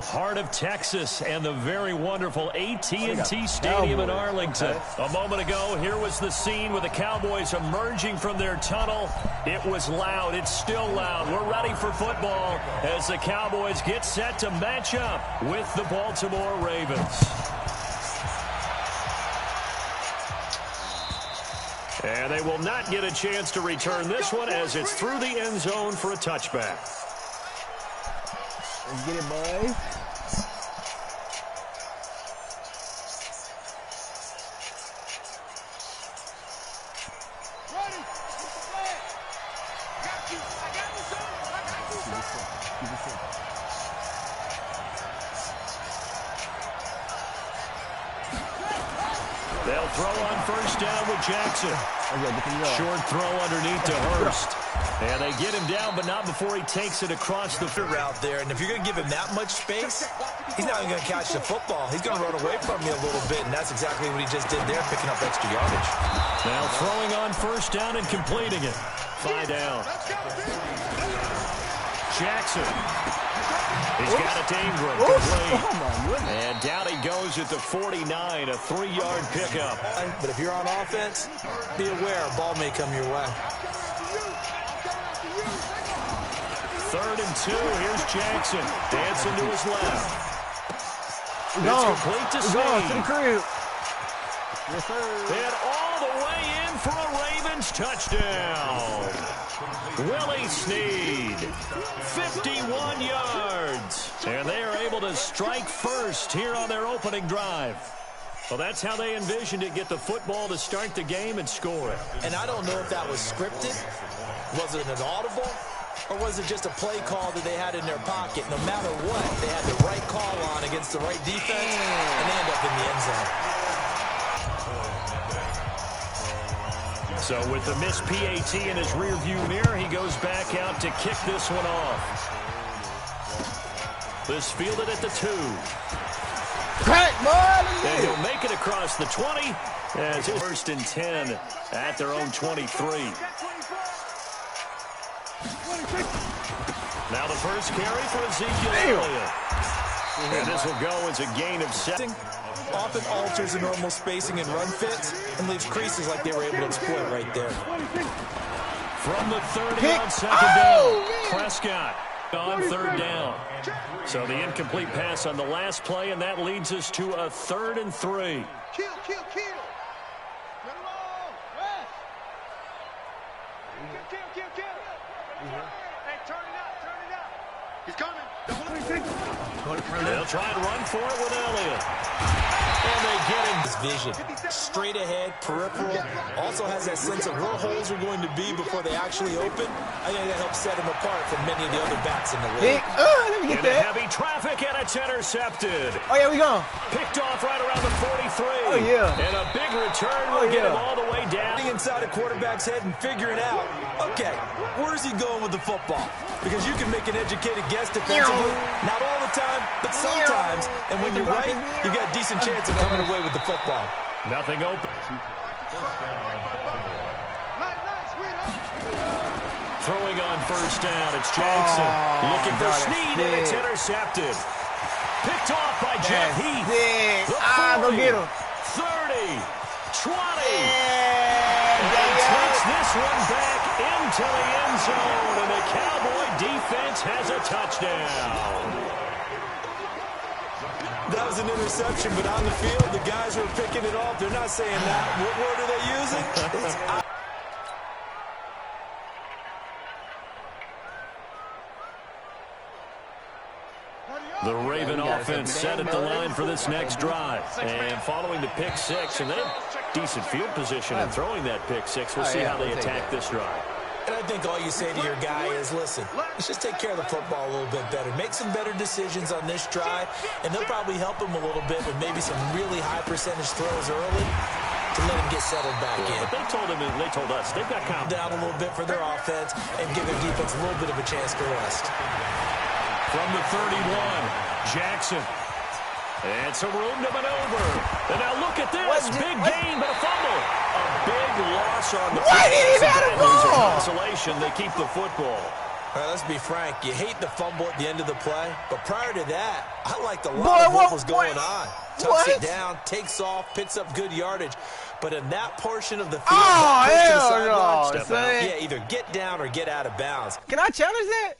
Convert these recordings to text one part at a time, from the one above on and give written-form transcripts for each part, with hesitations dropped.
heart of Texas and the very wonderful AT&T Stadium in Arlington. A moment ago, here was the scene with the Cowboys emerging from their tunnel. It was loud. It's still loud. We're ready for football as the Cowboys get set to match up with the Baltimore Ravens. And they will not get a chance to return this one as it's through the end zone for a touchback. Let's get it, boys. They'll throw on first down with Jackson. Short throw underneath to Hurst. And they get him down, but not before he takes it across the route there. And if you're going to give him that much space, he's not even going to catch the football. He's going to run away from you a little bit, and that's exactly what he just did there, picking up extra yardage. Now throwing on first down and completing it. 5 down. Jackson. He's got it to Ingram. Complete. And down he goes at the 49, a 3-yard pickup. But if you're on offense, be aware a ball may come your way. 3rd and 2. Here's Jackson. Dancing to his left. It's complete to Snead. To the crib. Yes, sir. And all the way in for a Ravens touchdown. Willie Snead, 51 yards. And they are able to strike first here on their opening drive. Well, that's how they envisioned it, get the football to start the game and score it. And I don't know if that was scripted. Was it an audible? Or was it just a play call that they had in their pocket? No matter what, they had the right call on against the right defense, and they end up in the end zone. So with the missed PAT in his rearview mirror, he goes back out to kick this one off. This fielded at the 2. Crack, boy! And he'll make it across the 20 as his 1st and 10 at their own 23. Now the first carry for Ezekiel Elliott. And this will go as a gain of 7. Often alters the normal spacing and run fits and leaves creases like they were able to exploit right there. From the 30 on 2nd down, Prescott on 3rd down. So the incomplete pass on the last play, and that leads us to a 3rd and 3. Kill. Hey, turn it up. He's coming. They'll try and run for it with Elliott. And they get him. His vision, straight ahead, peripheral, also has that sense of where holes are going to be before they actually open. I think that helps set him apart from many of the other backs in the league. Let me get Into that. heavy traffic, and it's intercepted. Oh, yeah, we gone. Picked off right around the 43. Oh, yeah. And a big return will get him all the way down. Inside a quarterback's head and figuring out, okay, where's he going with the football? Because you can make an educated guess defensively. Not all the time, but sometimes. And when you're right, you got a decent chance of coming away with the football. Nothing open. Throwing on first down, it's Jackson. Looking for Snead, and it's intercepted. Picked off by Jeff Heath. Go get him. 30, 20. And he takes this one back into the end zone, and the Cowboy defense has a touchdown. That was an interception, but on the field, the guys who are picking it off, they're not saying that. What word are they using? The Raven offense set at the line for this next drive. And following the pick 6, and they have decent field position in throwing that pick 6. We'll see how they attack this drive. And I think all you say to your guy is, listen, let's just take care of the football a little bit better. Make some better decisions on this drive, and they'll probably help him a little bit with maybe some really high percentage throws early to let him get settled back in. But they told us, they've got confidence down a little bit for their offense and give their defense a little bit of a chance to rest. From the 31, Jackson. And some room to maneuver. And now look at this. Big gain, but a fumble. A big loss on the Why did he have a ball? Consolation, they keep the football. All right, let's be frank. You hate the fumble at the end of the play, but prior to that, I liked a lot of what was going on. Tucks it down, takes off, picks up good yardage. But in that portion of the field, yeah, either get down or get out of bounds. Can I challenge that?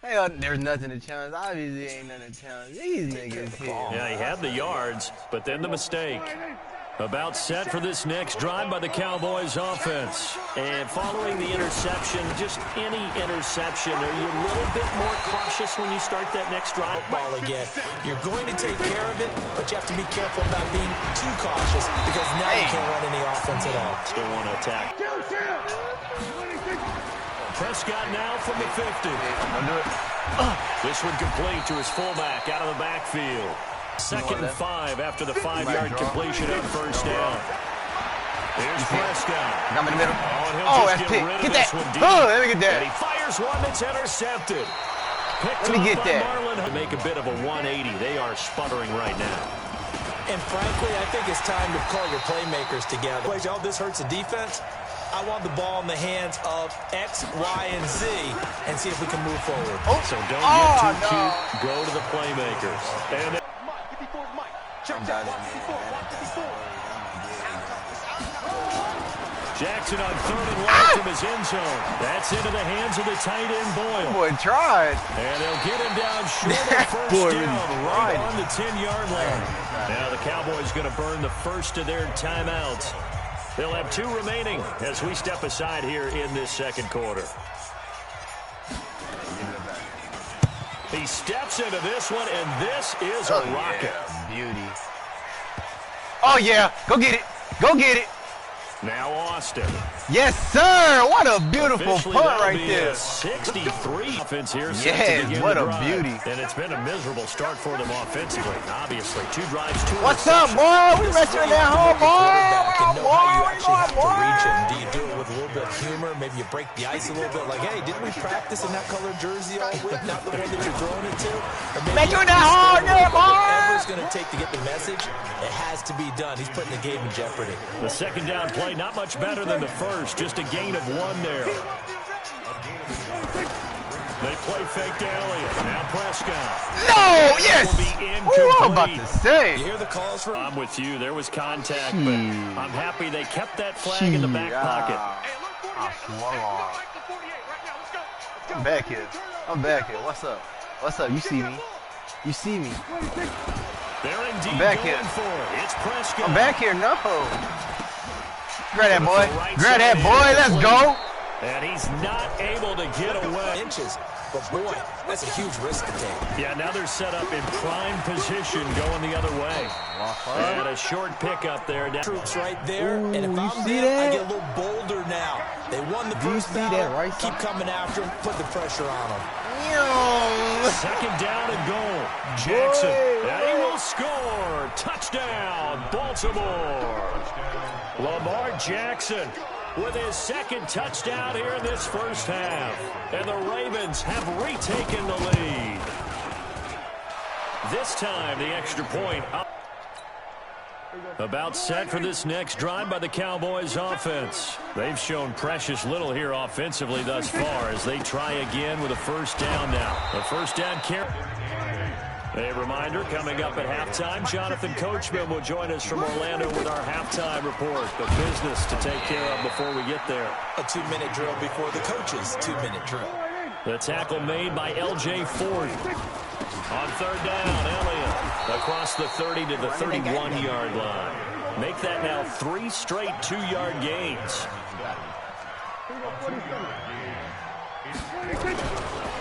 Hell, there's nothing to challenge. Obviously, ain't nothing to challenge. These niggas here. Yeah, he had the yards, but then the mistake. About set for this next drive by the Cowboys offense. And following the interception, just any interception, are you a little bit more cautious when you start that next drive? Ball again. You're going to take care of it, but you have to be careful about being too cautious because now you can't run any offense at all. Still want to attack. Prescott now from the 50. This one complete to his fullback out of the backfield. 2nd and 5 after the 5-yard completion on first down. Here's Prescott. I'm in the middle. Oh, that's pick. Get that. Oh, let me get that. And he fires one that's intercepted. Let me get that. Marlon make a bit of a 180. They are sputtering right now. And frankly, I think it's time to call your playmakers together. Oh, this hurts the defense. I want the ball in the hands of X, Y, and Z and see if we can move forward. So don't get too cute. Go to the playmakers. And Jackson on 3rd and long from his end zone. That's into the hands of the tight end Boyle. Boy, tried. And they'll get him down short of first down, right on the 10-yard line. Now the Cowboys going to burn the first of their timeouts. They'll have 2 remaining as we step aside here in this second quarter. He steps into this one, and this is a rocket. Yeah, beauty. Oh, yeah. Go get it. Go get it. Now Austin. Yes, sir. What a beautiful punt right there. 63 offense here. Yes, what a beauty. And it's been a miserable start for them offensively. Obviously, 2 drives, 2 What's up, boy? We resting that home, boy. Do you do it with a little bit of humor? Maybe you break the ice a little bit. Like, hey, didn't we practice in that colored jersey all week? Not the one that you're throwing it to? Or maybe whatever it's going to take to get the message, it has to be done. He's putting the game in jeopardy. The second down play, not much better than the first. Just a gain of 1 there. They play fake to Elliott. Now Prescott. No, yes. Ooh, I'm about to say. You hear the calls for? I'm with you. There was contact, but I'm happy they kept that flag in the back pocket. I'm back here. I'm back here. What's up? What's up? You see me? You see me? They're indeed I'm back going here. for it. It's Prescott. I'm back here. No. Grab that boy. Grab that boy. Let's go. And he's not able to get away. Inches. But boy, that's a huge risk to take. Yeah, now they're set up in prime position going the other way. And a short pickup there. Troops right there. Ooh, and if I'm see them, that? I get a little bolder now. They won the first battle. Right Keep coming after him. Put the pressure on him. Second down and goal. Jackson. And he will score. Touchdown, Baltimore. Lamar Jackson with his second touchdown here in this first half. And the Ravens have retaken the lead. This time, the extra point up. About set for this next drive by the Cowboys offense. They've shown precious little here offensively thus far as they try again with a first down now. A first down carry. A reminder, coming up at halftime, Jonathan Coachman will join us from Orlando with our halftime report. The business to take care of before we get there. A 2-minute drill before the coach's 2-minute drill. The tackle made by L.J. Ford. On third down, Elliott across the 30 to the 31-yard line. Make that now 3 straight 2-yard gains.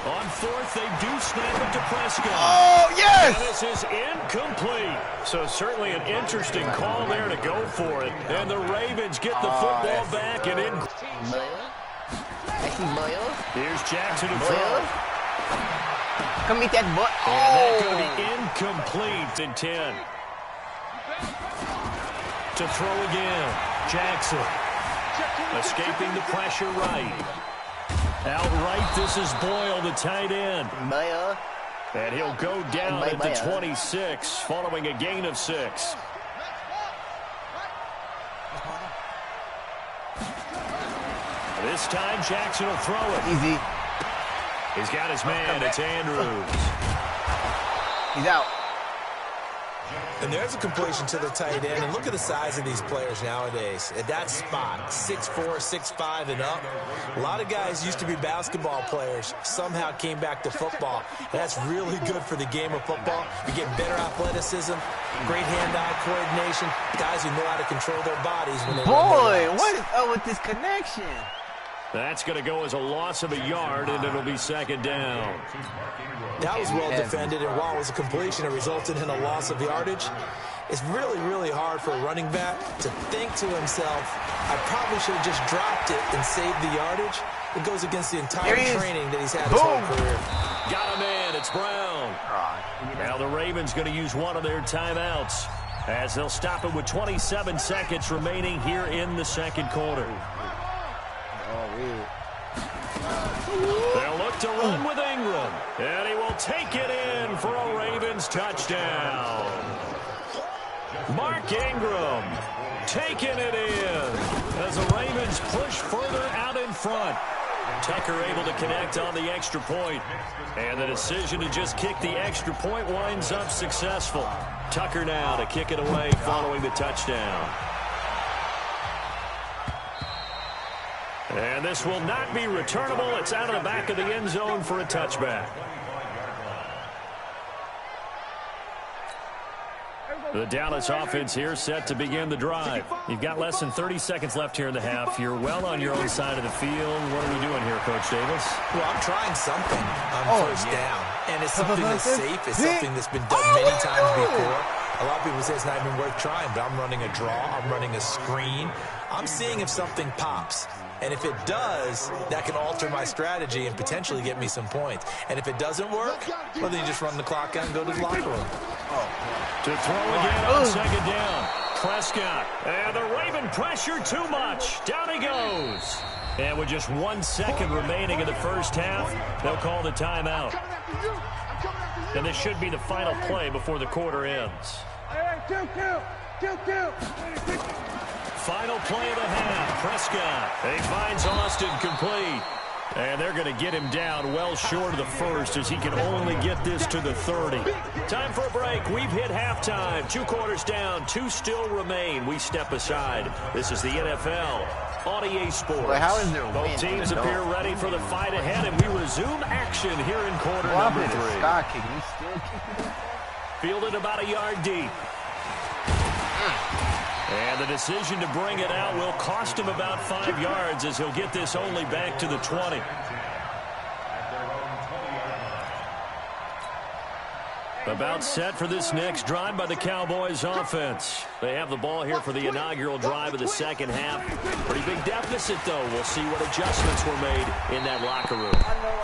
On fourth, they do snap it to Prescott. Oh, yes! And this is incomplete. So certainly an interesting call there to go for it. And the Ravens get the football back and in. Here's Jackson to throw. Come meet that butt. And that's going to be incomplete in 10. To throw again. Jackson. Escaping the pressure right. Outright, this is Boyle, the tight end. And he'll go down at the 26, following a gain of 6. This time Jackson will throw it. Easy. He's got his man. It's Andrews. He's out. And there's a completion to the tight end. And look at the size of these players nowadays. At that spot, 6'4", 6'5", and up. A lot of guys used to be basketball players, somehow came back to football. That's really good for the game of football. You get better athleticism, great hand-eye coordination, guys who know how to control their bodies when they run their routes. What is up with this connection? That's going to go as a loss of a yard, and it'll be second down. That was well defended, and while it was a completion, it resulted in a loss of yardage. It's really, really hard for a running back to think to himself, I probably should have just dropped it and saved the yardage. It goes against the entire training that he's had his whole career. Got a man. It's Brown. Now the Ravens going to use one of their timeouts as they'll stop it with 27 seconds remaining here in the second quarter. They'll look to run with Ingram, and he will take it in for a Ravens touchdown. Mark Ingram taking it in as the Ravens push further out in front. Tucker able to connect on the extra point, and the decision to just kick the extra point winds up successful. Tucker now to kick it away following the touchdown. And this will not be returnable. It's out of the back of the end zone for a touchback. The Dallas offense here set to begin the drive. You've got less than 30 seconds left here in the half. You're well on your own side of the field. What are we doing here, Coach Davis? Well, I'm trying something on first down. And it's something that's safe. It's something that's been done many times before. A lot of people say it's not even worth trying, but I'm running a draw. I'm running a screen. I'm seeing if something pops. And if it does, that can alter my strategy and potentially get me some points. And if it doesn't work, well, then you just run the clock out and go to the locker room. To throw again on second down. Prescott. And the Raven pressure too much. Down he goes. And with just 1 second remaining in the first half, they'll call the timeout. And this should be the final play before the quarter ends. Final play of the half. Prescott. He finds Austin complete. And they're going to get him down well short of the first as he can only get this to the 30. Time for a break. We've hit halftime. 2 quarters down. 2 still remain. We step aside. This is the NFL on EA Sports. Well, how is there both teams appear ready for the fight ahead, and we resume action here in quarter number 3. Fielded about a yard deep. And the decision to bring it out will cost him about 5 yards as he'll get this only back to the 20. About set for this next drive by the Cowboys offense. They have the ball here for the inaugural drive of the second half. Pretty big deficit, though. We'll see what adjustments were made in that locker room.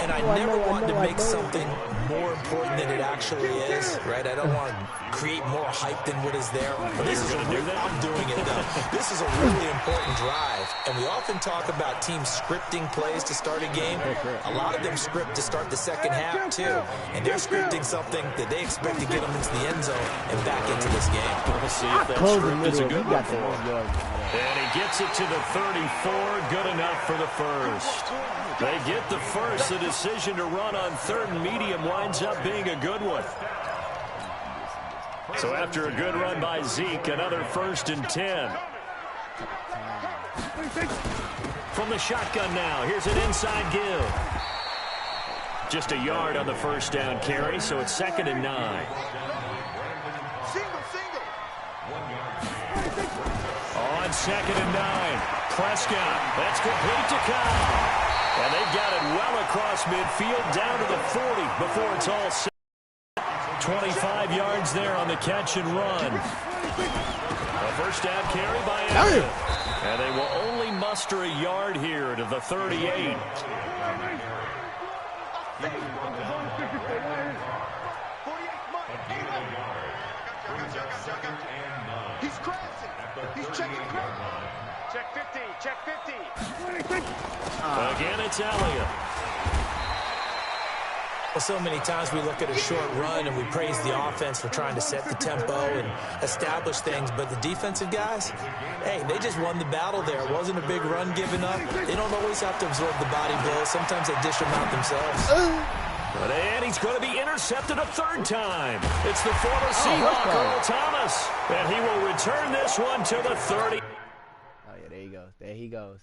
And I never want to make something more important than it actually is, right? I don't want to create more hype than what is there. But this is I'm doing it, though. This is a really important drive. And we often talk about teams scripting plays to start a game. A lot of them script to start the second half, too. And they're scripting something that they expect to get them into the end zone and back into this game. We'll see if that script is a good one for him. And he gets it to the 34. Good enough for the first. They get the first. The decision to run on 3rd and medium winds up being a good one. So after a good run by Zeke, another 1st and 10. From the shotgun now, here's an inside give. Just a yard on the first down carry, so it's 2nd and 9. On 2nd and 9, Prescott. That's complete to Kyle. And they've got it well across midfield, down to the 40 before it's all set. 25 yards there on the catch and run. A first down carry by Elliott. And they will only muster a yard here to the 38. He's crossing. He's checking. Check 50. Check 50. Again, it's Elliott. Well, so many times we look at a short run and we praise the offense for trying to set the tempo and establish things, but the defensive guys, hey, they just won the battle there. It wasn't a big run given up. They don't always have to absorb the body blows. Sometimes they dish them out themselves. And he's going to be intercepted a third time. It's the former Seahawk, Earl Thomas, and he will return this one to the 30. Oh, yeah, there he goes. There he goes.